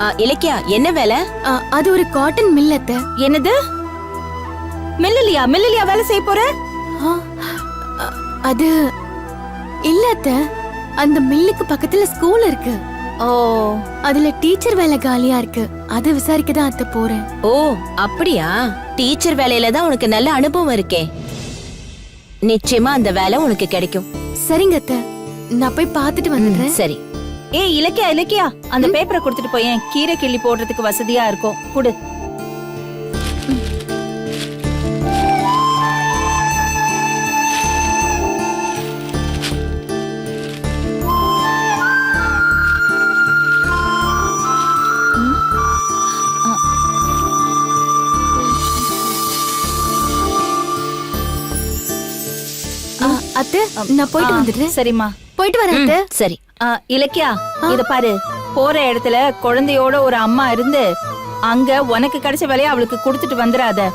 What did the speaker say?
இலக்கியா, என்ன வேலை? அது ஒரு காட்டன் மில் அத்தை. என்னது? மில்லியா வேலை செய்ய போற? அது இல்ல அத்தை, அந்த மில்லுக்கு பக்கத்துல ஸ்கூல் இருக்கு. ஓ, அதுல டீச்சர் வேலை காலியா இருக்கு. அத விசாரிக்க தான் அத்தை போறேன். ஓ அப்படியா? டீச்சர் வேலையில தான் உனக்கு நல்ல அனுபவம் இருக்கே. நிச்சயமா அந்த வேலை உனக்கு கிடைக்கும். சரிங்க அத்தை, நான் போய் பார்த்துட்டு வந்துடுறேன். சரி. ஏய் இலக்கியா, அந்த பேப்பரை கொடுத்துட்டு போய் கீரை கிள்ளி போடுறதுக்கு வசதியா இருக்கும். குடு. அத்தை, நான் போயிட்டு வந்துடுறேன். சரிம்மா, போயிட்டு வரேன் அத்தை. சரி. இலக்கியா, இத பாரு. போற இடத்துல குழந்தையோட ஒரு அம்மா இருந்து அங்க உனக்கு கிடைச்ச வேலையை அவளுக்கு கொடுத்துட்டு வந்துடாத.